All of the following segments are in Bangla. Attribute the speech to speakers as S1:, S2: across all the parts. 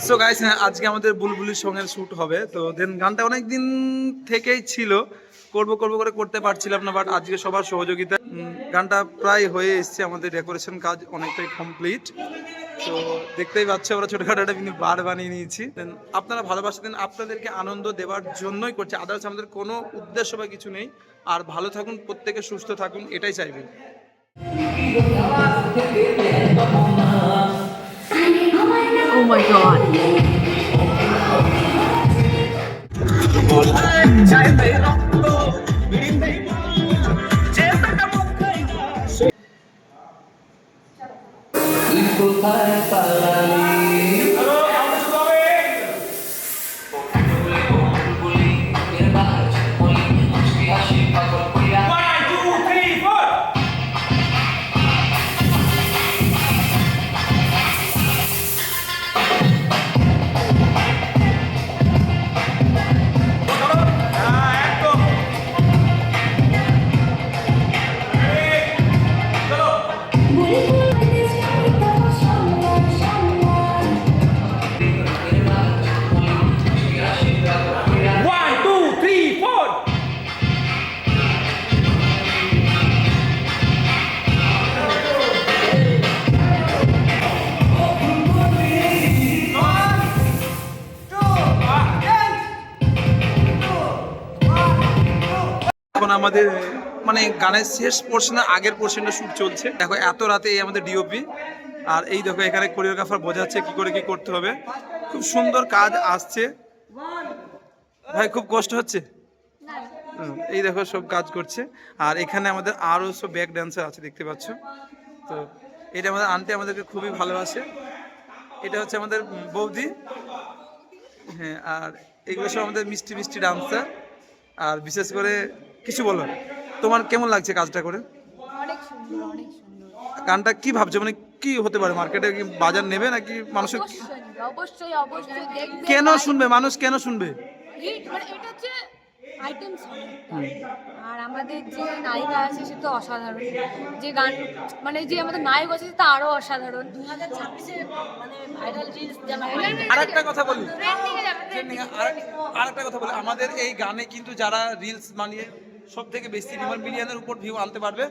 S1: সো গাইস, আজকে আমাদের বুলবুলির সঙ্গের শ্যুট হবে। তো দেন গানটা অনেক দিন থেকেই ছিল, করব করে করতে পারছিলাম না, বাট আজকে সবার সহযোগিতা গানটা প্রায় হয়ে এসছে। আমাদের ডেকোরেশন কাজ অনেকটাই কমপ্লিট। তো দেখতেই পাচ্ছ আমরা ছোটখাটো একটা কিন্তু বার বানিয়ে নিয়েছি। দেন আপনারা ভালোবাসা দেন, আপনাদেরকে আনন্দ দেওয়ার জন্যই করছি, আদার্স আমাদের কোনো উদ্দেশ্য বা কিছু নেই। আর ভালো থাকুন, প্রত্যেকে সুস্থ থাকুন, এটাই চাইবে।
S2: Oh my god.
S1: এখন আমাদের মানে গানের শেষ পোর্শনে আগের পোর্শনটা শুট চলছে। দেখো এত রাতে এই আমাদের ডিওপি, আর এই দেখো এখানে কোরিওগ্রাফার বোঝাচ্ছে কি করে কি করতে হবে। খুব সুন্দর কাজ আসছে ভাই, খুব কষ্ট হচ্ছে। এই দেখো সব কাজ করছে। আর এখানে আমাদের আরও সব ব্যাক ড্যান্সার আছে, দেখতে পাচ্ছ। তো এটা আমাদের আন্টি আমাদেরকে খুবই ভালোবাসে। এটা হচ্ছে আমাদের বৌদি, হ্যাঁ। আর এগুলো সব আমাদের মিষ্টি মিষ্টি ডান্সার। আর বিশেষ করে কিছু বলো, তোমার কেমন লাগছে কাজটা করে?
S2: অনেক সুন্দর, অনেক সুন্দর।
S1: গানটা কি ভাবছো, মানে কি হতে পারে, মার্কেটে কি বাজার নেবে নাকি মানুষের?
S2: অবশ্যই অবশ্যই দেখবে।
S1: কেন শুনবে মানুষ, কেন শুনবে?
S2: মানে এটা হচ্ছে আইটেম সং। আর আমাদের যে নায়িকা আছে সে তো অসাধারণ, যে গান মানে যে আমাদের নায়ক আছে তা আরো অসাধারণ। 2026-এ মানে ভাইরাল রিলস যেমন
S1: আরেকটা কথা বলি, আরেকটা কথা বলি, আমাদের এই গানে কিন্তু যারা রিলস বানিয়ে সব থেকে বেশি মিলিয়নের উপর ভিউ আনতে পারবে,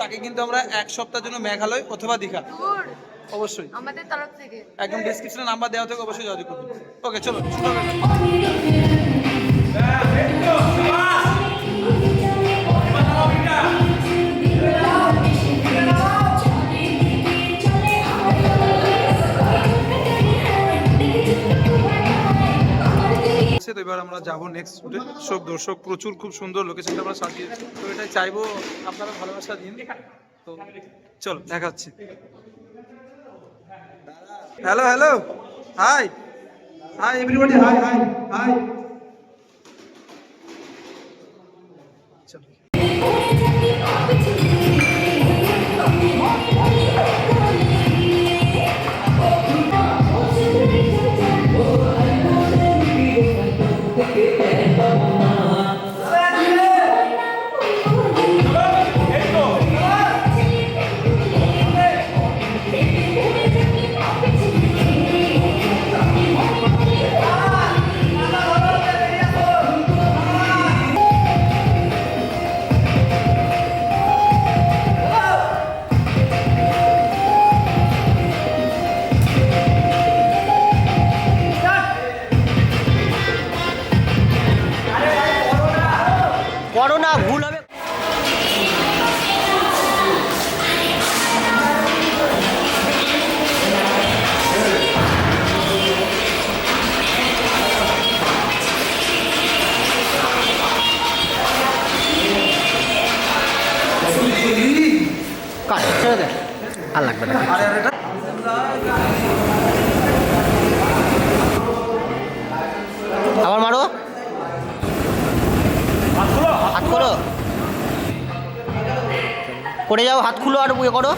S1: তাকে কিন্তু আমরা এক সপ্তাহের জন্য মেঘালয় অথবা দীঘা, অবশ্যই
S2: আমাদের তরফ থেকে
S1: একদম ডেসক্রিপশনে নাম্বার দেওয়া থেকে অবশ্যই যোগাযোগ করবেন। ওকে চলো শুরু হবে। তো এবার আমরা যাবো নেক্সট শুটে। সব দর্শক প্রচুর, খুব সুন্দর লোকেশনটা আমরা সাজিয়েছি। তো এটাই চাইবো আপনারা ভালোবাসা দিন। তো চলো দেখাচ্ছি। Hello hello, high hi everybody, high high high. চলো
S3: করো না, ভুল হবে। কাট ছেড়ে দে, আর লাগবে না। আবার মারো, হাত খোলো, করে যাও, হাত খুলো আর ইয়ে করো।